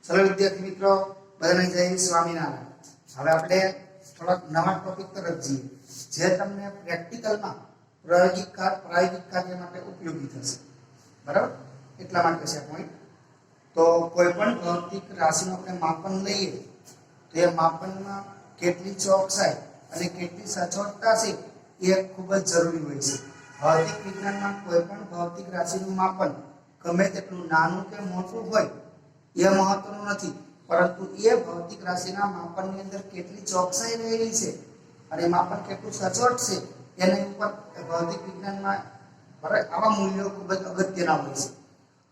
ચલો વિદ્યાર્થી મિત્રો, બધાને જય સ્વામિનારાયણ. હવે આપણે થોડાક નવા ટોપિક તરફ જઈએ, જે તમને પ્રેક્ટિકલમાં પ્રાયોગિક કાર્ય માટે ઉપયોગી થશે. બરાબર? એટલા માટે છે પોઈન્ટ. તો કોઈ પણ ભૌતિક રાશિનું આપણે માપન લઈએ તો એ માપનમાં કેટલી ચોકસાઈ અને કેટલી સચોટતા છે એ ખૂબ જ જરૂરી હોય છે. ભૌતિક વિજ્ઞાનમાં કોઈ પણ ભૌતિક રાશિનું માપન ગમે તેટલું નાનું કે મોટું હોય એ મહત્વનું નથી, પરંતુ એ ભૌતિક રાશિના માપનની અંદર કેટલી ચોકસાઈ રહેલી છે અને માપન કેટલું સચોટ છે એના ઉપર ભૌતિક વિજ્ઞાનમાં આવા મૂલ્યો ખૂબ જ અગત્યના હોય છે.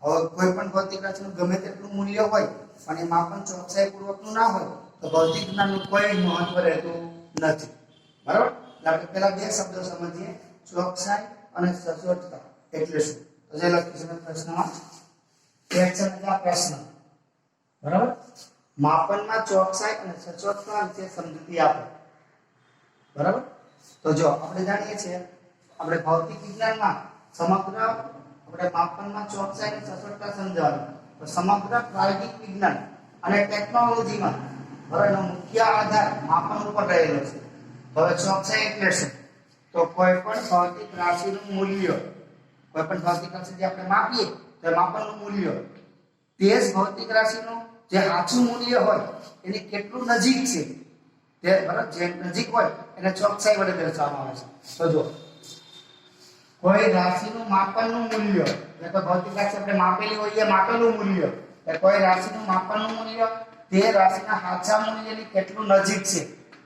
હવે કોઈ પણ ભૌતિક રાશિનું ગમે તેટલું મૂલ્ય હોય પણ એ માપન ચોકસાઈપૂર્વકનું ના હોય તો ભૌતિક વિજ્ઞાનનું કોઈ મહત્વ રહેતું નથી. બરાબર? આપણે પહેલા બે શબ્દો સમજીએ, ચોકસાઈ અને સચોટતા એટલે શું. તો જે લખીશું પ્રશ્નમાં પ્રશ્ન. બરાબર? માપનમાં ચોકસાઈ અને સચોટતા વિશે સમજૂતી આપો. બરાબર? તો જો આપણે જાણીએ છીએ, આપણે ભૌતિક વિજ્ઞાનમાં સમગ્ર આપણે માપનમાં ચોકસાઈ અને સચોટતા સમજાવવાનું. તો સમગ્ર પ્રાયોગિક વિજ્ઞાન અને ટેકનોલોજીમાં એનો મુખ્ય આધાર માપન ઉપર રહેલો છે. હવે ચોકસાઈ એટલે શું? તો કોઈ પણ ભૌતિક રાશિનું મૂલ્ય, કોઈ પણ ભૌતિક રાશિ જે આપણે માપીએ તો માપનનું મૂલ્ય તે જ ભૌતિક રાશિનું જે સાચું મૂલ્ય હોય એની કેટલું નજીક છે તે, બરાબર, જે નજીક હોય એને ચોકસાઈ વડે દર્શાવવામાં આવે છે. તો જો કોઈ રાશિનું માપનનું મૂલ્ય, એટલે કે ભૌતિક રાશિ આપણે માપેલી હોય એ માપેલું મૂલ્ય, એટલે કોઈ રાશિનું માપનનું મૂલ્ય તે રાશિના સાચા મૂલ્યની કેટલું નજીક છે,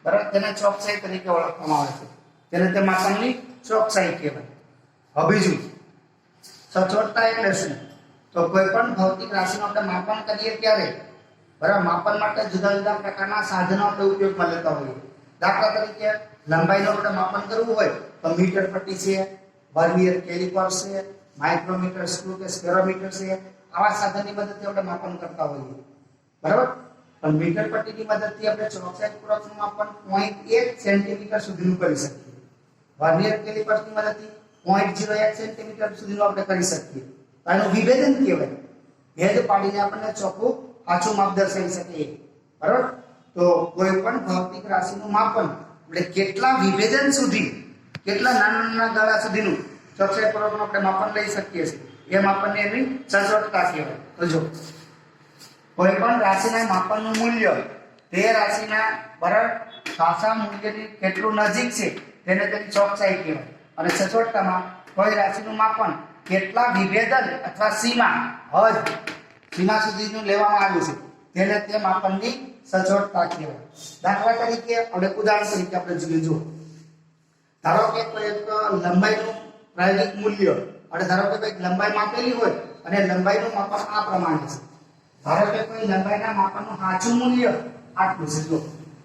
બરાબર, તેને ચોકસાઈ તરીકે ઓળખવામાં આવે છે. તેને તે માપનની ચોકસાઈ કહેવાય. હવે બીજું, સચોટતા એટલે શું? તો કોઈ પણ ભૌતિક રાશિનું આપણે માપન કરીએ ત્યારે, બરાબર, માપન માટે જુદા જુદા પ્રકારના સાધનો આપણે ઉપયોગમાં લેતા હોઈએ. દાખલા તરીકે લંબાઈનું આપણે માપન કરવું હોય તો મીટર પટ્ટી છે, વર્નિયર કેલિપર છે, માઇક્રોમીટર, સ્ક્રૂ કે સ્પેરોમીટર છે, આવા સાધનની મદદથી આપણે માપન કરતા હોઈએ. બરાબર? પણ મીટર પટ્ટીની મદદથી આપણે ચોકસાઈપૂર્વકનું માપન 0.1 સેન્ટીમીટર સુધીનું કરી શકીએ. વર્નિયર કેલિપરની મદદથી 0.01 સેન્ટીમીટર સુધીનું આપણે કરી શકીએ. આનું વિભેદન કહેવાય. ભેદ પાડીને આપણને ચોખ્ખું સાચું માપ દર્શાવી શકીએ. બરાબર? તો કોઈ પણ ભૌતિક રાશિનું માપન આપણે કેટલા વિભેદન સુધી, કેટલા નાના નાના ગાળા સુધીનું ચોકસાઈપૂર્વકનું આપણે માપન લઈ શકીએ છીએ, એ માપનને એની સચોટતા કહેવાય. તો જો કોઈ પણ રાશિના માપનનું મૂલ્ય તે રાશિના, બરાબર, સાચા મૂલ્યની કેટલું નજીક છે તેને તેની ચોકસાઈ કહેવાય. અને સચોટતામાં કોઈ રાશિનું માપન કેટલા વિભેદન અથવા સીમા સુધીનું લેવામાં આવ્યું છે તેને તે માપનની સચોટતા કહેવાય. દાખલા તરીકે આપણે ઉદાહરણ તરીકે આપણે જોઈએ, જો ધારો કે કોઈ લંબાઈનું પ્રાયોગિક મૂલ્ય, અને ધારો કે કોઈ લંબાઈ માપેલી હોય અને લંબાઈનું માપન આ પ્રમાણે છે. ધારો કે કોઈ લંબાઈના માપનનું સાચું મૂલ્ય આટલું છે, જો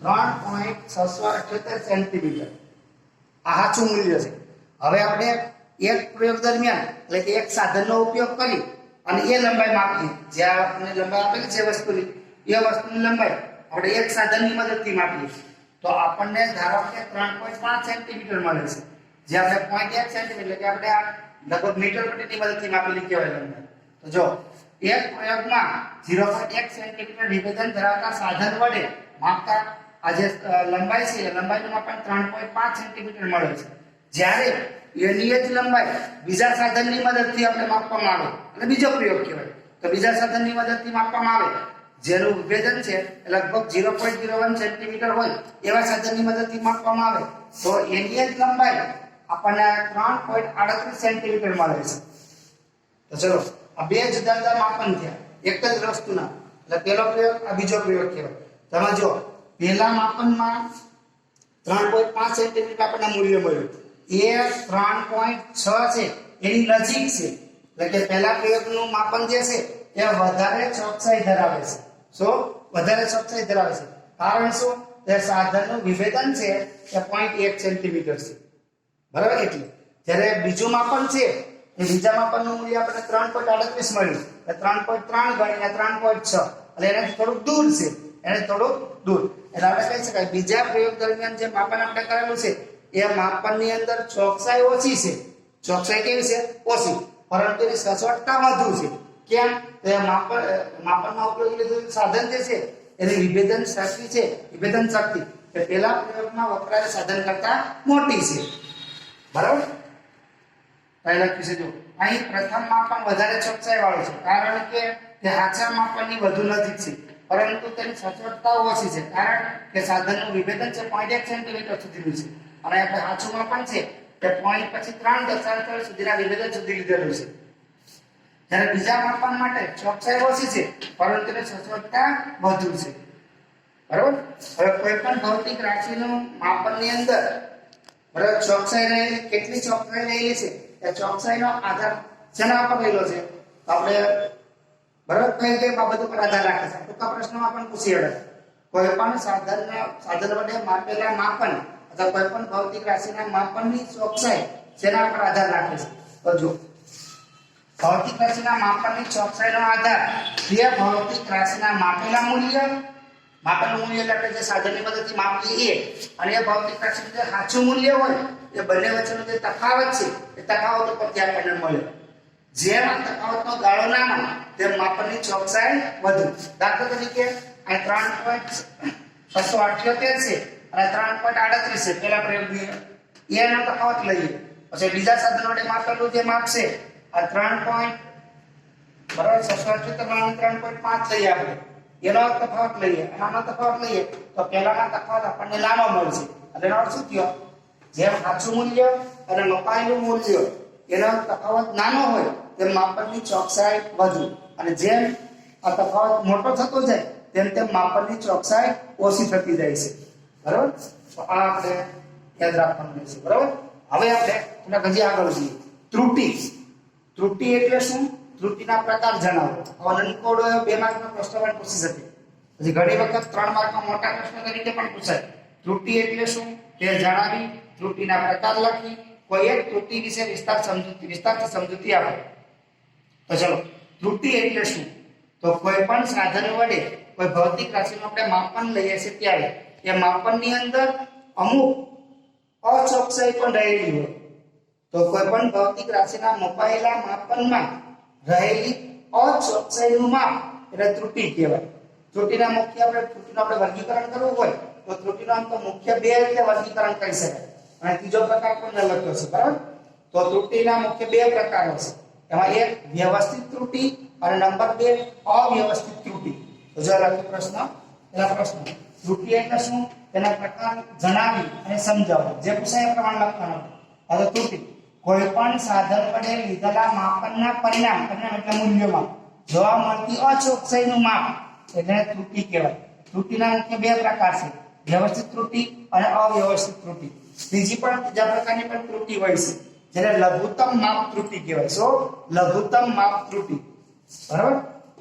3.678 સેન્ટીમીટર આ સાચું મૂલ્ય છે. હવે આપણે એક પ્રયોગ દરમિયાન, એટલે કે એક સાધનનો ઉપયોગ કરી અને એ લંબાઈ માપીએ, જે આપણે લંબાઈ આપેલી છે વસ્તુની, એ વસ્તુની લંબાઈ આપણે એક સાધનની મદદથી માપીએ તો આપણને ધારો કે 3.5 સેન્ટીમીટર મળે છે, જે આપણે 0.1 સેન્ટીમીટર, એટલે કે આપણે આ લગભગ મીટર પટ્ટીની મદદથી માપેલી કહેવાય લંબાઈ. તો જો એક પ્રયોગમાં 0.1 સેન્ટીમીટર વિભેદન ધરાવતા સાધન વડે માપતા આ જે લંબાઈ છે, લંબાઈનું માપન 3.5 સેન્ટીમીટર મળે છે. જ્યારે એની જ લંબાઈ બીજા સાધનની મદદથી આપણે માપવામાં આવે અને બીજો પ્રયોગ કહેવાય. તો બીજા સાધનની મદદથી માપવામાં આવે જેનું વિભેદન છે લગભગ 0.01 સેન્ટીમીટર હોય એવા સાધનની મદદથી માપવામાં આવે તો એની જ લંબાઈ આપણને 3.38 સેન્ટીમીટર મળે છે. તો ચલો, આ બે જુદા જુદા માપન થયા એક જ વસ્તુના, એટલે પહેલો પ્રયોગ આ બીજો પ્રયોગ કહેવાય. તમે જો પહેલા માપનમાં 3.5 સેન્ટીમીટર આપણને મૂલ્ય મળ્યું, એ 3.6 છે એની નજીક છે, એટલે કે પહેલા પ્રયોગનું માપન જે છે એ વધારે ચોકસાઈ ધરાવે છે. શું વધારે ચોકસાઈ ધરાવે છે? કારણ શું? તે સાધનનું વિભેદન છે એ 0.1 સેન્ટીમીટર છે. બરાબર? એટલે જ્યારે બીજું માપન છે એ બીજા માપનનું મૂલ્ય આપણે 3.38 મળ્યું, એટલે 3.3 ગણીને 3.6, એટલે એનાથી થોડુંક દૂર છે, એને થોડુંક દૂર. એટલે આપણે કહી શકાય બીજા પ્રયોગ દરમિયાન જે માપન આપણે કરેલું છે એ માપનની અંદર ચોકસાઈ ઓછી છે. ચોકસાઈ કેવી છે? ઓછી, પરંતુ એની સચોટતા વધુ છે. કેમ? તો એ માપનમાં ઉપયોગી લીધેલું સાધન જે છે એની વિભેદન શક્તિ છે, વિભેદન શક્તિ એ પેલા પ્રયોગમાં વપરાયેલ સાધન કરતા મોટી છે. બરાબર? પહેલા લખ્યું છે જો અહીં પ્રથમ માપન વધારે ચોકસાઈ વાળું છે, કારણ કે તે સાચા માપનની વધુ નજીક છે, પરંતુ તેની સચોટતા ઓછી છે, કારણ કે સાધનનું વિભેદન છે 0.1 સેન્ટીમીટર સુધીનું છે, અને આપણે સાચું માપન છે તે પોઈન્ટ પછી 3 દશાંશ સુધીના વિભેદન સુધી લીધેલું છે. જ્યારે બીજા માપન માટે ચોકસાઈ ઓછી છે, પરંતુ તેની સચોટતા વધુ છે. બરાબર? હવે કોઈ પણ ભૌતિક રાશિનું માપનની અંદર બરાબર ચોકસાઈ રહેલી, કેટલી ચોકસાઈ રહેલી છે એ ચોકસાઈનો આધાર જેના પર રહેલો છે. આપણે બરાબર કઈ બાબત ઉપર આધાર રાખે છે. ટૂંકા પ્રશ્નમાં પણ પૂછી શકે. કોઈ પણ સાધન વડે માપેલા માપન અથવા કોઈ પણ ભૌતિક રાશિના માપનની ચોકસાઈ જેના પર આધાર રાખે છે. તો જો ભૌતિક રાશિના માપનની ચોકસાઈનો આધાર તે ભૌતિક રાશિના માપેલા મૂલ્ય, માપનનું મૂલ્ય એટલે જે સાધનની મદદથી માપીએ એ, અને એ ભૌતિક રાશિનું જે સાચું મૂલ્ય હોય એ બંને વચ્ચેનો જે તફાવત છે એ તફાવત ઉપરથી આપણને મળે. જેમ આ તફાવતનો ગાળો નાનો તેમ માપનની ચોકસાઈ વધુ. દાખલા તરીકે આ 3.678 છે અને 3.38 છે પેલા પ્રયોગની એનો તફાવત લઈએ. પછી બીજા સાધન વડે માપેલું જે માપ છે આ 3.678 લઈએ આપણે, એનો તફાવત લઈએ અને આનો તફાવત લઈએ તો પહેલાના તફાવત આપણને નાનો મળશે. એટલે એનો અર્થ શું થયો? જેમ સાચું મૂલ્ય અને મપાયેલું મૂલ્ય એનો તફાવત નાનો હોય તેમ માપનની ચોકસાઈ વધુ, અને જેમ આ તફાવત મોટો થતો જાય તેમ તેમ માપનની ચોકસાઈ ઓછી થતી જાય છે. બરાબર? તો આ આપણે યાદ રાખવાનું છે. બરાબર? હવે આપણે હજી આગળ જઈએ. ત્રુટિ. ત્રુટિ એટલે શું? ત્રુટિના પ્રકાર જણાવો. હવે નનકોડ 2 માર્કનો પ્રશ્ન પણ પૂછી શકે. પછી ઘણી વખત 3 માર્કનો મોટા પ્રશ્ન તરીકે પણ પૂછાય. ત્રુટિ એટલે શું તે જણાવી, ત્રુટિના પ્રકાર લખી, કોઈ એક ત્રુટિ વિશે વિસ્તારથી સમજૂતી આપો. તો ચલો, ત્રુટિ એટલે શું? તો કોઈ પણ સાધન વડે કોઈ ભૌતિક રાશિનું આપણે માપન લઈએ છીએ ત્યારે એ માપનની અંદર અમુક અચોકસાઈ પણ રહેલી હોય. તો કોઈ પણ ભૌતિક રાશિના મપાયેલા માપનમાં રહેલી અચોકસાઈનું માપ એટલે ત્રુટિ કહેવાય. ત્રુટિનું આપણે વર્ગીકરણ કરવું હોય તો ત્રુટિનો આમ તો મુખ્ય 2 રીતે વર્ગીકરણ કરી શકાય, અને ત્રીજો પ્રકાર પણ લખ્યો છે. બરાબર? તો ત્રુટિના મુખ્ય 2 પ્રકારો છે. એમાં એક વ્યવસ્થિત ત્રુટિ અને નંબર 2 અવ્યવસ્થિત ત્રુટિ. તો જો લખ્યો પ્રશ્ન, પહેલા પ્રશ્ન ત્રુટિ એટલે શું તેના પ્રકાર જણાવી અને સમજાવો. જે પૂછાય એ પ્રમાણે લખવાનું. હવે ત્રુટિ કોઈ પણ સાધન વડે લીધેલા માપનના પરિણામ એટલે મૂલ્યોમાં જોવા મળતી અચોકસાઈનું માપ એટલે ત્રુટિ કહેવાય. ત્રુટિના મુખ્ય 2 પ્રકાર છે, વ્યવસ્થિત ત્રુટિ અને અવ્યવસ્થિત ત્રુટિ. ત્રીજા પ્રકારની પણ ત્રુટિ હોય છે જેને લઘુત્તમ માપ ત્રુટિ કહેવાય. સો લઘુત્તમ માપ ત્રુટિ. બરાબર?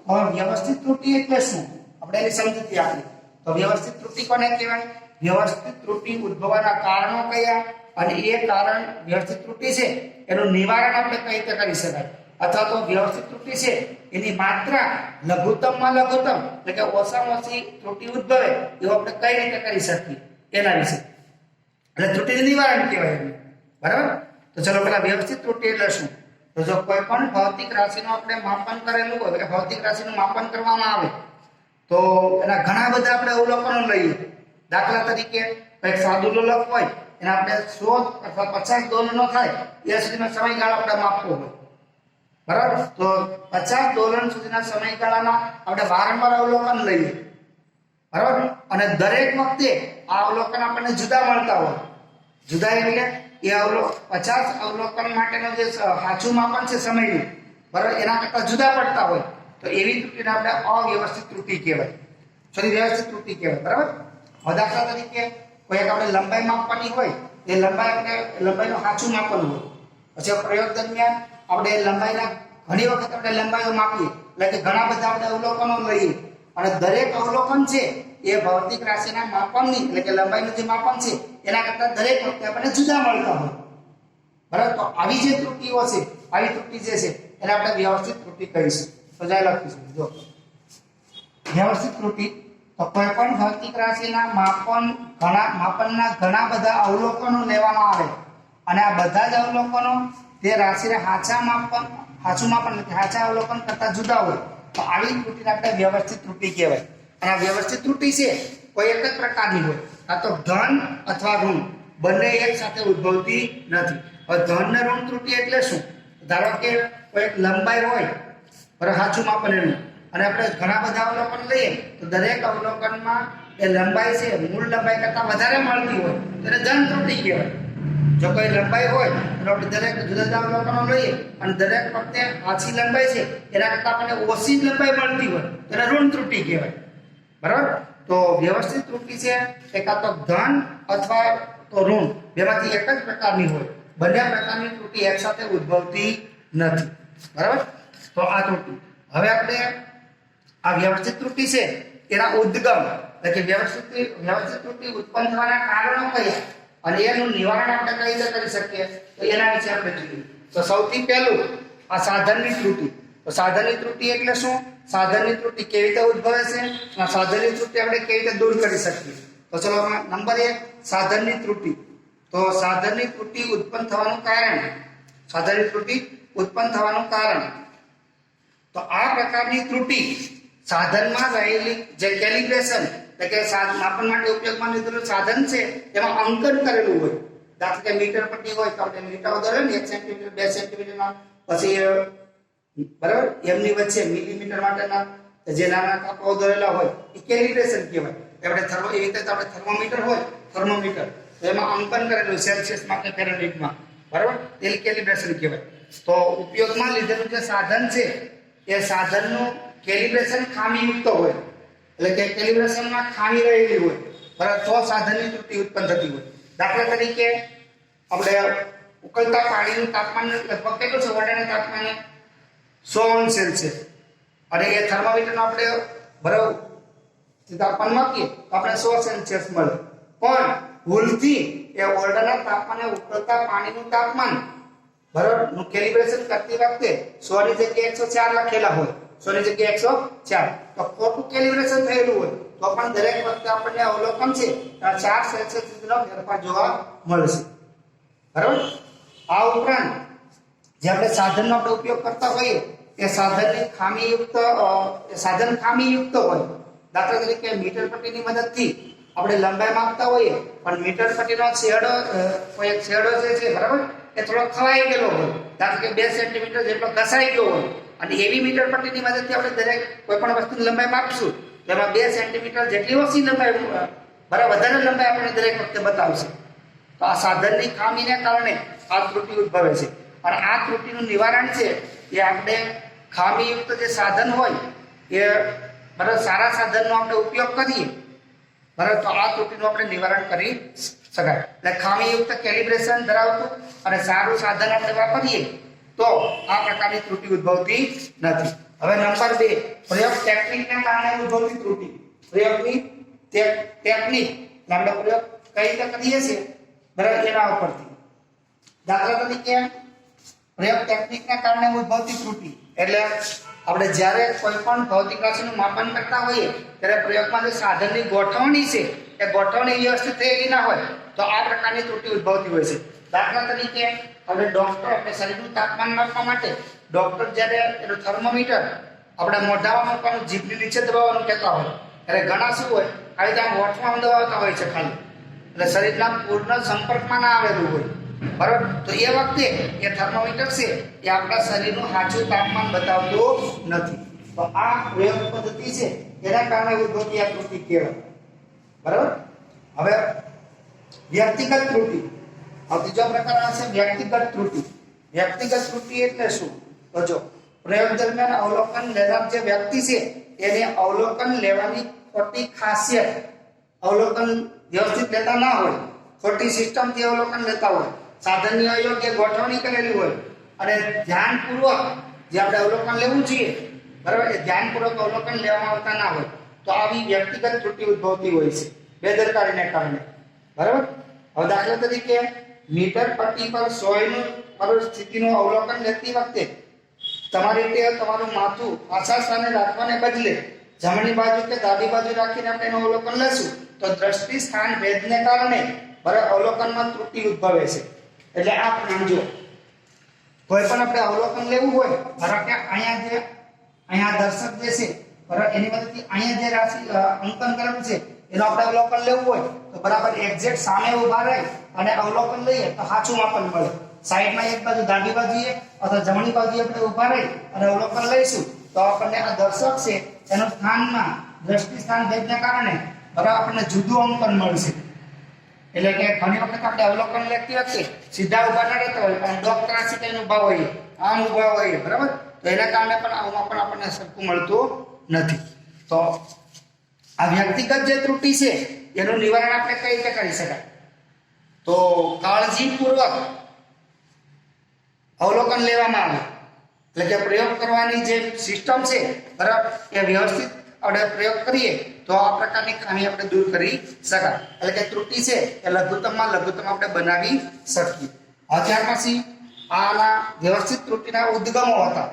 હવે વ્યવસ્થિત ત્રુટિ એટલે શું આપણે એની સમજૂતી આપીએ. તો વ્યવસ્થિત ત્રુટિ કોને કહેવાય? વ્યવસ્થિત ત્રુટિ ઉદ્ભવવાના કારણો કયા, અને એ કારણ વ્યવસ્થિત ત્રુટિ છે એનું નિવારણ આપણે કઈ રીતે કરી શકાય, અથવા તો વ્યવસ્થિત ત્રુટિ છે એની માત્રા લઘુત્તમમાં લઘુત્તમ એટલે કે ઓછામાં ઓછી ત્રુટિ ઉદ્ભવે એવું આપણે કઈ રીતે કરી શકીએ એના વિશે, એટલે ત્રુટિનું નિવારણ કહેવાય. બરાબર? તો ચલો પેલા વ્યવસ્થિત ત્રુટિ એટલે શું? તો જો કોઈ પણ ભૌતિક રાશિનું આપણે માપન કરેલું હોય, એટલે ભૌતિક રાશિનું માપન કરવામાં આવે તો એના ઘણા બધા આપણે અવલોકનો લઈએ. દાખલા તરીકે એક સાદું લોલક હોય એને આપણે 100 અથવા 50 દોલનો થાય એ સુધીનો સમયગાળો આપણે માપવો હોય. બરાબર? તો 50 દોલન સુધીના સમયગાળાના આપણે વારંવાર અવલોકન લઈએ. બરાબર? અને દરેક વખતે આ અવલોકન આપણને જુદા મળતા હોય. જુદા એટલે એ 50 અવલોકન માટેનો જે સાચું માપન છે સમયનું, બરાબર, એના કરતા જુદા પડતા હોય તો એવી ત્રુટિને આપણે અવ્યવસ્થિત ત્રુટિ કહેવાય. વ્યવસ્થિત ત્રુટિ કહેવાય. બરાબર? દાખલા તરીકે કોઈ એક આપણે લંબાઈ માપવાની હોય, એ લંબાઈનું સાચું માપન હોય. પછી પ્રયોગ દરમિયાન આપણે લંબાઈના ઘણી વખત આપણે લંબાઈઓ માપીએ, એટલે કે ઘણા બધા આપણે અવલોકનો લઈએ, અને દરેક અવલોકન છે એ ભૌતિક રાશિના માપનની એટલે કે લંબાઈનું જે માપન છે એના કરતા દરેક વખતે આપણને જુદા મળતા હોય. બરાબર? તો આવી જે ત્રુટિઓ છે, આવી ત્રુટિ જે છે એને આપણે વ્યવસ્થિત ત્રુટિ કહીશું. તો જય લખીશું. જો વ્યવસ્થિત ત્રુટિ તો કોઈ પણ ભૌતિક રાશિના માપનના ઘણા બધા અવલોકનો લેવામાં આવે, અને આ બધા જ અવલોકનો તે રાશિના સાચું માપન નથી, સાચા અવલોકન કરતા જુદા હોય તો આવી ત્રુટીને આપણે વ્યવસ્થિત ત્રુટી કહેવાય. અને આ વ્યવસ્થિત ત્રુટી છે કોઈ એક જ પ્રકારની હોય, આ તો ધન અથવા ઋણ બંને એક સાથે ઉદ્ભવતી નથી. હવે ધન ને ઋણ ત્રુટી એટલે શું? ધારો કે કોઈ એક લંબાઈ હોય બરાબર સાચું માપન એનું, અને આપણે ઘણા બધા અવલોકન લઈએ તો દરેક અવલોકનમાં એ લંબાઈ છે મૂળ લંબાઈ કરતાં વધારે મળતી હોય તો એને ધન ત્રુટી કહેવાય. જો કોઈ લંબાઈ હોય તો આપણે દરેક જુદા જુદા અવલોકનો લઈએ અને દરેક વખતે આછી લંબાઈ છે એના કરતાં આપણને ઓછી લંબાઈ મળતી હોય તો એને ઋણ ત્રુટી કહેવાય. બરાબર? તો વ્યવસ્થિત ત્રુટી છે એ કાં તો ધન અથવા તો ઋણ બેમાંથી એક જ પ્રકારની હોય, બંને પ્રકારની ત્રુટી એકસાથે ઉદ્ભવતી નથી. બરાબર? તો આ ત્રુટી. હવે આપણે આ વ્યવસ્થિત ત્રુટી છે એના ઉદ્ગમ એટલે કે વ્યવસ્થિત ત્રુટી ઉત્પન્ન થવાના કારણો કયા અને એનું નિવારણ આપણે કઈ રીતે કરી શકીએ તો એના વિશે આપણે જોઈએ. તો સૌથી પહેલું આ સાધનની ત્રુટી. તો સાધનની ત્રુટી એટલે શું? સાધનની ત્રુટી કેવી રીતે ઉદ્ભવે છે અને સાધનની ત્રુટી આપણે કેવી રીતે દૂર કરી શકીએ? તો ચલો નંબર 1 સાધનની ત્રુટી. તો સાધનની ત્રુટી ઉત્પન્ન થવાનું કારણ, સાધનની ત્રુટી ઉત્પન્ન થવાનું કારણ. તો આ પ્રકારની ત્રુટી સાધનમાં રહેલી જે કેલિબ્રેશન એટલે કે માપન માટે ઉપયોગમાં લીધેલું સાધન છે એમાં અંકન કરેલું હોય. દાખલા કે મીટર પટ્ટી હોય તો આપણે મીટર દોરે ને 1 સેન્ટીમીટર 2 સેન્ટીમીટરના, પછી બરાબર એમની વચ્ચે મિલીમીટર માટેના જે નાના કાપાઓ દોરેલા હોય એ કેલિબ્રેશન કહેવાય. આપણે એવી રીતે આપણે થર્મોમીટર હોય, થર્મોમીટર તો એમાં અંકન કરેલું સેલ્સિયસમાં કે ફેરનહીટમાં, બરાબર તે કેલિબ્રેશન કહેવાય. તો ઉપયોગમાં લીધેલું જે સાધન છે એ સાધનનું કેલિબ્રેશન ખામીયુક્ત હોય એટલે કે કેલિબ્રેશનમાં ખામી રહેલી હોય, બરાબર તો સાધનની ત્રુટી ઉત્પન્ન થતી હોય. દાખલા તરીકે આપણે ઉકળતા પાણીનું તાપમાન લગભગ કેટલું છે? વડાના તાપમાને 100 સેલ્સિયસ અને એ થર્મોમીટરનો આપણે બરાબર તાપમાન માપીએ તો આપણે 100 સેલ્સિયસ મળે, પણ ભૂલથી એ ઓરડાના તાપમાને ઉકળતા પાણીનું તાપમાન બરાબર નું કેલિબ્રેશન કરતી વખતે 100 ની જગ્યાએ 104 લખેલા હોય, 100 ની જગ્યાએ 104 તો ખોટું કેલિબ્રેશન થયેલું હોય તો પણ દરેક વખતે આપણને અવલોકન છે 4 સેલ્સિયસ સુધીનો ફેરફાર જોવા મળશે. બરાબર? આ ઉપરાંત જે આપણે સાધનનો આપણે ઉપયોગ કરતા હોઈએ એ સાધનની ખામીયુક્ત હોય. દાખલા તરીકે મીટર પટ્ટીની મદદથી આપણે લંબાઈ માપતા હોઈએ પણ મીટર પટ્ટીનો છેડો કોઈ એક છેડો જે છે બરાબર એ થોડો ખવાઈ ગયેલો હોય, દાખલા કે 2 સેન્ટીમીટર જેટલો ઘસાઈ ગયો હોય અને એવી મીટર પટ્ટીની મદદથી આપણે દરેક કોઈ પણ વસ્તુની લંબાઈ માપશું તો એમાં 2 સેન્ટીમીટર જેટલી ઓછી લંબાઈ બરાબર વધારે લંબાઈ આપણે દરેક વખતે બતાવશે. તો આ સાધનની ખામીને કારણે આ ત્રુટી ઉદ્ભવે છે અને આ ત્રુટીનું નિવારણ છે એ આપણે ખામીયુક્ત જે સાધન હોય એ બરાબર સારા સાધનનો આપણે ઉપયોગ કરીએ બરાબર તો આ ત્રુટીનું આપણે નિવારણ કરી શકાય. એટલે ખામીયુક્ત કેલિબ્રેશન ધરાવતું અને સારું સાધન આપણે વાપરીએ તો આ પ્રકારની ત્રુટી ઉદ્ભવતી નથી. હવે નંબર 2 પ્રયોગ ટેકનિકને કારણે ઉદ્ભવતી ત્રુટી. પ્રયોગની ટેકનિક આપણે પ્રયોગ કઈ રીતે કરીએ છીએ બરાબર એના ઉપરથી. દાખલા તરીકે પ્રયોગ ટેકનિકને કારણે ઉદ્ભવતી ત્રુટી એટલે આપણે જ્યારે કોઈ પણ ભૌતિક રાશિનું માપન કરતા હોઈએ ત્યારે પ્રયોગમાં જે સાધનની ગોઠવણી છે એ ગોઠવણી વ્યવસ્થિત થયેલી ના હોય તો આ પ્રકારની ત્રુટી ઉદ્ભવતી હોય છે. દાખલા તરીકે આપણે ડોક્ટર આપણે શરીરનું તાપમાન માપવા માટે ડોક્ટર જ્યારે એનું થર્મોમીટર આપણે મોઢામાં મૂકવાનું, જીભની નીચે દબાવવાનું કહેતા હોય ત્યારે ઘણા શું હોય આવી રીતે આમ હોઠમાં દબાવતા હોય છે ખાલી, એટલે શરીરના પૂર્ણ સંપર્કમાં ના આવેલું હોય, બરાબર તો એ વખતે એ થર્મોમીટર છે એ આપણા શરીરનું સાચું તાપમાન બતાવતું નથી. તો આ પ્રયોગ પદ્ધતિ છે એના કારણે ઉદ્ભવતી આ ત્રુટી કહેવાય. બરાબર? હવે વ્યક્તિગત ત્રુટી. હવે ત્રીજો પ્રકાર છે વ્યક્તિગત ત્રુટી. વ્યક્તિગત ત્રુટી એટલે શું? તો જો પ્રયોગ દરમિયાન અવલોકન લેનાર જે વ્યક્તિ છે એને અવલોકન લેવાની ખોટી ખાસિયત, અવલોકન વ્યવસ્થિત લેતા ના હોય, ખોટી સિસ્ટમથી અવલોકન લેતા હોય, સાધનની અયોગ્ય ગોઠવણી કરેલી હોય અને ધ્યાનપૂર્વક જે આપણે અવલોકન લેવું જોઈએ બરાબર એ ધ્યાનપૂર્વક અવલોકન લેવામાં આવતા ના હોય તો આવી વ્યક્તિગત ત્રુટી ઉદ્ભવતી હોય છે બેદરકારીને કારણે. બરાબર? હવે દાખલા તરીકે મીટર પટ્ટી પર સોયનું સ્થિતિનું અવલોકન લેતી વખતે તમારી ટેવ તમારું માથું પાછા સ્થાને રાખવાને બદલે જમણી બાજુ કે ડાબી બાજુ રાખીને આપણે એનું અવલોકન લેશું તો દ્રષ્ટિ સ્થાન ભેદને કારણે બરાબર અવલોકનમાં ત્રુટી ઉદ્ભવે છે. એટલે આ સમજો કોઈ પણ આપણે અવલોકન લેવું હોય, ધારો કે અહીંયા દર્શક જે છે બરાબર, એની મદદથી અહીંયા જે રાશિ અંકન કરેલું છે એનો આપણે અવલોકન લેવું હોય તો બરાબર એક્ઝેક્ટ સામે ઊભા રહી અને અવલોકન લઈએ તો સાચું માપન મળે. સાઈડમાં એક બાજુ ડાબી બાજુએ અથવા જમણી બાજુએ આપણે ઊભા રહી અને અવલોકન લઈશું તો આપણને આ દર્શક છે એનો સ્થાનમાં દ્રષ્ટિ સ્થાન ભેદને કારણે બરાબર આપણને જુદું અંકન મળશે. એટલે કે ઘણી વખત આપણે અવલોકન લેતી વખતે સીધા ઊભા ન રહેતા હોય પણ ડોક ત્રાસી કરીને ઊભા હોઈએ, આમ ઊભા હોઈએ બરાબર, તો એના કારણે પણ આમાં પણ આપણને સરખું મળતું નથી. તો આ વ્યક્તિગત જે ત્રુટિ છે એનું નિવારણ આપણે કઈ રીતે કરી શકાય? તો કાળજીપૂર્વક અવલોકન લેવામાં આવે, એટલે કે પ્રયોગ કરવાની જે સિસ્ટમ છે બરાબર એ વ્યવસ્થિત આપણે પ્રયોગ કરીએ તો આ પ્રકારની ખામી આપણે દૂર કરી શકાય. એટલે કે ત્રુટિ છે એ લઘુત્તમમાં લઘુત્તમ આપણે બનાવી શકીએ. ત્યાર પછી આના વ્યવસ્થિત ત્રુટિના ઉદ્ગમો હતા,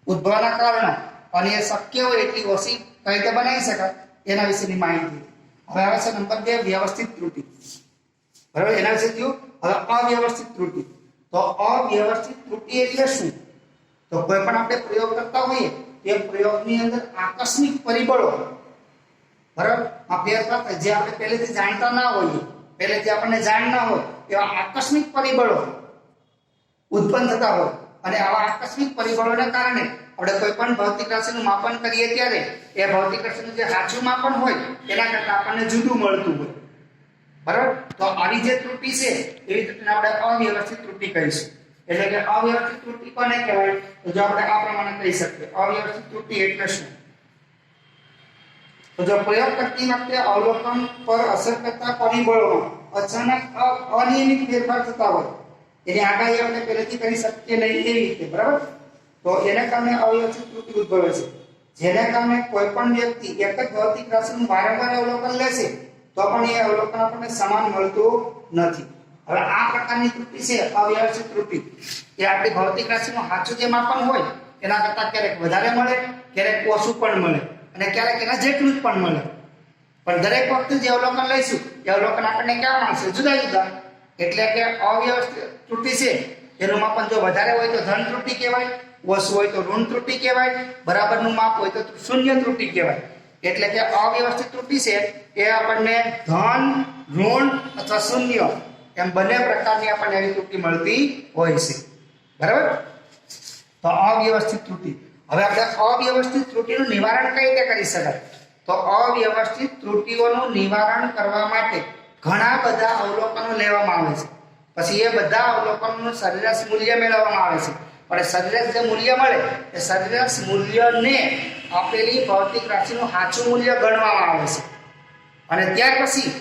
ઉદ્ભવના કારણો અને એ શક્ય હોય એટલી ઓછી કઈ રીતે બનાવી શકાય એના વિશેની માહિતી. હવે આવે છે નંબર 2 વ્યવસ્થિત ત્રુટિ. બરાબર, એના વિશે થયું. હવે અવ્યવસ્થિત ત્રુટિ. તો અવ્યવસ્થિત ત્રુટિ એટલે શું? તો કોઈ પણ આપણે પ્રયોગ કરતા હોઈએ તે પ્રયોગની અંદર આકસ્મિક પરિબળો બરાબર આ ફેરફાર જે આપણે પહેલેથી જાણતા ના હોઈએ, પહેલેથી આપણને જાણ ના હોય એવા આકસ્મિક પરિબળો ઉત્પન્ન થતા હોય અને આવા આકસ્મિક પરિબળોને કારણે આપણે કોઈ પણ ભૌતિક રાશિનું માપન કરીએ ત્યારે એ ભૌતિક રાશિનું જે સાચું માપન હોય એના કરતાં આપણને જુદું મળતું હોય બરાબર. તો આવી જે ત્રુટિ છે એવી ત્રુટિને આપણે અવ્યવસ્થિત ત્રુટિ કહીશું. એટલે કે અવ્યવસ્થિત ત્રુટિ કોને કહેવાય? તો જો આપણે આ પ્રમાણે કહી શકીએ અવ્યવસ્થિત ત્રુટિ એટલે શું? તો જો પ્રયોગ કરતી વખતે અવલોકન પર અસર કરતા પરિબળોમાં અચાનક અનિયમિત ફેરફાર થતા હોય એની આગાહી આપણે પહેલેથી કરી શકીએ નહીં એવી રીતે બરાબર, તો એના કારણે અવ્યવસ્થિત ત્રુટિ ઉદ્ભવે છે. જેને કારણે કોઈ પણ વ્યક્તિ એક જ ભૌતિક રાશિનું વારંવાર અવલોકન લેશે તો પણ એ અવલોકન આપણને સમાન મળતું નથી. હવે આ પ્રકારની ત્રુટિ છે અવ્યવસ્થિત ત્રુટિ, એ આપણી ભૌતિક રાશિનું સાચું જે માપન હોય એના કરતાં ક્યારેક વધારે મળે, ક્યારેક ઓછું પણ મળે અને ક્યારેક એના જેટલું જ પણ મળે. પણ દરેક વખતે જે અવલોકન લઈશું એ અવલોકન આપણને કેવા મળશે? જુદા જુદા. એટલે કે અવ્યવસ્થિત ત્રુટિ છે એનું માપન જો વધારે હોય તો ધન ત્રુટિ કહેવાય, ઓછું હોય તો ઋણ ત્રુટિ કહેવાય, બરાબરનું માપ હોય તો શૂન્ય ત્રુટિ કહેવાય. એટલે કે અવ્યવસ્થિત ત્રુટિ છે એ આપણને ધન, ઋણ અથવા શૂન્ય એમ બંને પ્રકારની આપણને એવી ત્રુટિ મળતી હોય છે બરાબર. તો અવ્યવસ્થિત ત્રુટિ. હવે આપણે અવ્યવસ્થિત ત્રુટિનું નિવારણ કઈ રીતે કરી શકાય? તો અવ્યવસ્થિત ત્રુટિઓનું નિવારણ કરવા માટે ઘણા બધા અવલોકનો લેવામાં આવે છે. પછી એ બધા અવલોકનોનું સરેરાશ મૂલ્ય મેળવવામાં આવે છે. પણ સરેરાશ જે મૂલ્ય મળે એ સરેરાશ મૂલ્યને આપેલી ભૌતિક રાશિનું સાચું મૂલ્ય ગણવામાં આવે છે. અને ત્યાર પછી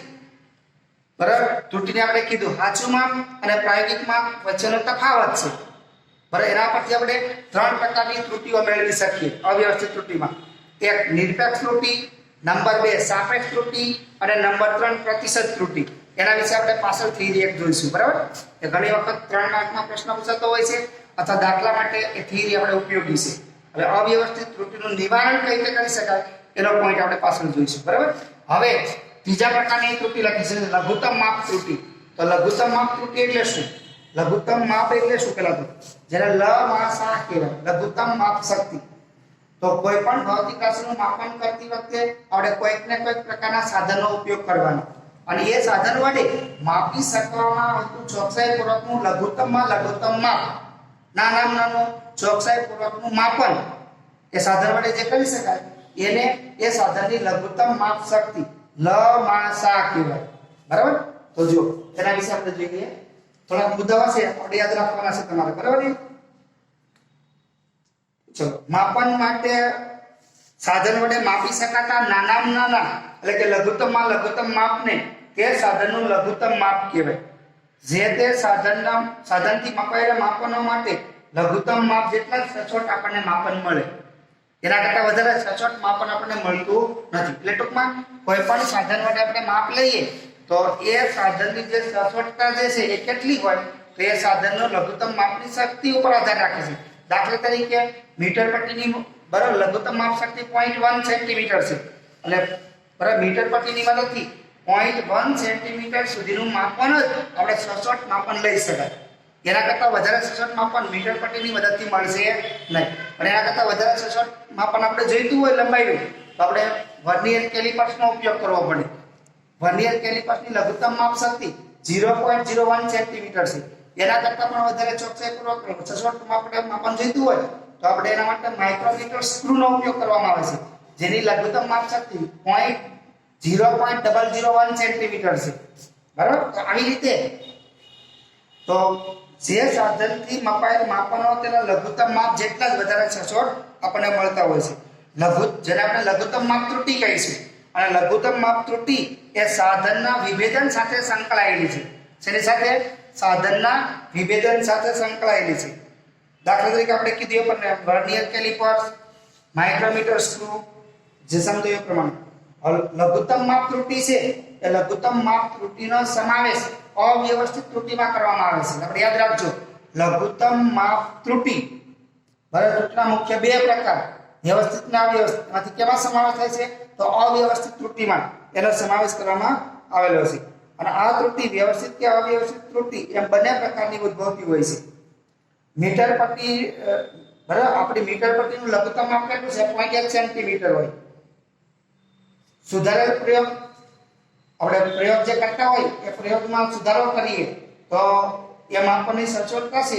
બરાબર ત્રુટિને આપણે કીધું સાચું માપ અને પ્રાયોગિક માપ વચ્ચેનો તફાવત છે બરાબર. એના પરથી આપણે 3 પ્રકારની ત્રુટિઓ મેળવી શકીએ અવ્યવસ્થિત ત્રુટિમાં. એક નિરપેક્ષ ત્રુટિ, નંબર 2 સાપેક્ષ ત્રુટિ અને નંબર 3 પ્રતિશત ત્રુટિ. એના વિશે આપણે પાછળ થિયરી એક જોઈશું બરાબર. એ ઘણી વખત 3 માર્કમાં પ્રશ્ન પૂછાતો હોય છે અથવા દાખલા માટે એ થિયરી આપણે ઉપયોગી છે. હવે અવ્યવસ્થિત ત્રુટિનું નિવારણ કઈ રીતે કરી શકાય એનો પોઈન્ટ આપણે પાછળ જોઈશું બરાબર. હવે ત્રીજા પ્રકારની ત્રુટિ લખી છે લઘુત્તમ માપ ત્રુટિ. તો લઘુત્તમ માપ ત્રુટિ એટલે શું? લઘુત્તમ માપ એટલે શું? પેલા તો જેને લ માં સા કહેવાય, લઘુત્તમ માપ શક્તિ. તો કોઈ પણ ભૌતિક રાશિનું માપન કરતી વખતે આપણે કોઈક ને કોઈક પ્રકારના સાધનનો ઉપયોગ કરવાનો અને એ સાધન વડે માપી શકવામાં આવતું ચોકસાઈપૂર્વકનું લઘુત્તમમાં લઘુત્તમ માપ, નાનું ચોકસાઈપૂર્વકનું માપન એ સાધન વડે જે કરી શકાય એને એ સાધનની લઘુત્તમ માપ શક્તિ લ માં સા કહેવાય બરાબર. તો જો એના વિશે આપણે જોઈએ થોડા મુદ્દાઓ છે આપણે યાદ રાખવાના છે તમારે બરાબર ને. ચલો, માપન માટે સાધન વડે માપી શકાતા નાનામાં નાના એટલે કે લઘુત્તમમાં લઘુત્તમ માપને તે સાધનનું લઘુત્તમ માપ કહેવાય. જે તે સાધનથી મપાયેલા માપનો માટે લઘુત્તમ માપ જેટલા જ સચોટ આપણને માપન મળે, એના કરતાં વધારે સચોટ માપન આપણને મળતું નથી. એટલે ટૂંકમાં કોઈ પણ સાધન વડે આપણે માપ લઈએ તો એ સાધનની જે સચોટતા જે છે એ કેટલી હોય તો એ સાધનનો લઘુત્તમ માપની શક્તિ ઉપર આધાર રાખે છે. દાખલા તરીકે મીટર પટ્ટીની બરાબર લઘુત્તમ માપ શક્તિ 0.1 સેન્ટીમીટર છે એટલે બરાબર મીટર પટ્ટીની મદદથી 0.1 સેન્ટીમીટર સુધીનું માપન જ આપણે સચોટ માપન લઈ શકાય. એના કરતાં વધારે સચોટ માપન મીટર પટ્ટીની મદદથી મળશે નહીં. પણ એના કરતાં વધારે સચોટ માપન આપણે જોઈતું હોય લંબાઈનું તો આપણે વર્નિયર કેલિપર્સનો ઉપયોગ કરવો પડે. વર્નિયર કેલિપર્સની લઘુત્તમ માપ શક્તિ 0.01 સેન્ટીમીટર છે. એના કરતાં પણ વધારે ચોકસાઈપૂર્વક સચોટ માપન જોઈતું હોય તો આપણે એના માટે માઇક્રોમીટર સ્ક્રૂનો ઉપયોગ કરવામાં આવે છે, જેની લઘુત્તમ માપ શક્તિ 0.001 સેન્ટીમીટર છે. બરાબર. તો આવી રીતે તો જે સાધનથી મપાયેલ માપનો તેના લઘુત્તમ માપ જેટલા જ વધારે સચોટ આપણને મળતા હોય છે. જેને આપણે લઘુત્તમ માપ ત્રુટી કહીશું. અને લઘુત્તમ માપ ત્રુટી એ સાધનના વિભેદન સાથે સંકળાયેલી છે. જેની સાથે સાધનના વિભેદન સાથે સંકળાયેલી છે. દાખલા તરીકે આપણે કીધું પણ વર્નિયર કેલિપર્સ, માઇક્રોમીટર સ્ક્રૂ જે સમજો એ પ્રમાણે લઘુત્તમ માપ ત્રુટી છે એ લઘુત્તમ માપ ત્રુટીનો સમાવેશ અવ્યવસ્થિત ત્રુટીમાં કરવામાં આવે છે. આપણે યાદ રાખજો, લઘુત્તમ માપ ત્રુટી બરાબર ત્રુટીના મુખ્ય બે પ્રકાર વ્યવસ્થિત અને અવ્યવસ્થિત. એમાંથી કેમાં સમાવેશ થાય છે? તો અવ્યવસ્થિત ત્રુટીમાં એનો સમાવેશ કરવામાં આવેલો છે. અને આ ત્રુટિ વ્યવસ્થિત કે અવ્યવસ્થિત ત્રુટિ એમ બંને પ્રકારની ઉદ્ભવતી હોય છે. મીટર પટ્ટી બરાબર આપણી મીટર પટ્ટીનું લઘુત્તમ માપ કેટલું છે? 0.1 સેન્ટીમીટર હોય. સુધારેલ પ્રયોગ આપણે પ્રયોગ જે કરતા હોય એ પ્રયોગમાં સુધારો કરીએ તો એ માપનની સચોટતા છે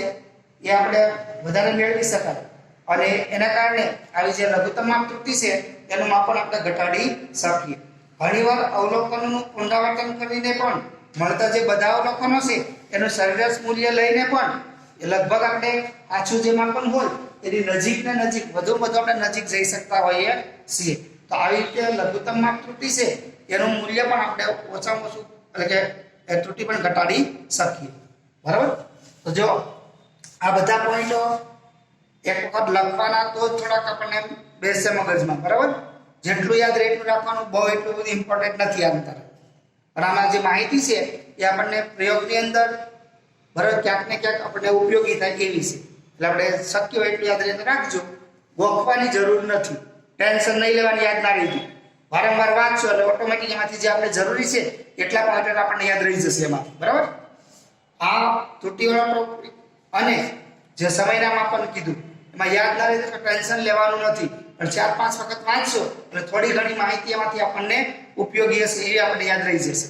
એ આપણે વધારે મેળવી શકાય. અને એના કારણે આવી જે લઘુત્તમ માપ ત્રુટિ છે એનું માપન આપણે ઘટાડી શકીએ. ઘણીવાર અવલોકનોનું પુનરાવર્તન કરીને પણ મળતા જે બધા અવલોકનો છે એનું સરેરાશ મૂલ્ય લઈને પણ એ લગભગ આપણે આછું જે માપન હોય એની નજીક ને નજીક વધુ આપણે નજીક જઈ શકતા હોઈએ છીએ. તો આવી રીતે લઘુત્તમ માપ ત્રુટિ છે એનું મૂલ્ય પણ આપણે ઓછામાં ઓછું એટલે કે એ ત્રુટિ પણ ઘટાડી શકીએ. બરાબર. તો જો આ બધા પોઈન્ટો એક વખત લખવાના તો થોડાક આપણને બેસે મગજમાં. બરાબર. જેટલું યાદ રહે એટલું રાખવાનું, બહુ એટલું બધું ઇમ્પોર્ટન્ટ નથી આ અંદર. પણ આમાં જે માહિતી છે એ આપણને પ્રયોગની અંદર બરાબર ક્યાંક ને ક્યાંક આપણને ઉપયોગી થાય એવી છે. એટલે આપણે શક્ય હોય એટલું યાદ રહે રાખજો. ગોખવાની જરૂર નથી, ટેન્શન નહીં લેવાની યાદ ના રહી. વારંવાર વાંચશો એટલે ઓટોમેટિક એમાંથી જે આપણે જરૂરી છે એટલા પોઈન્ટ આપણને યાદ રહી જશે એમાંથી. બરાબર. આ ત્રુટિવાળા ટોપિક અને જે સમયના માપન કીધું એમાં યાદ ના રહે તો ટેન્શન લેવાનું નથી. પણ 4-5 વખત વાંચશો એટલે થોડી ઘણી માહિતી એમાંથી આપણને ઉપયોગી હશે એવી આપણે યાદ રહી જશે.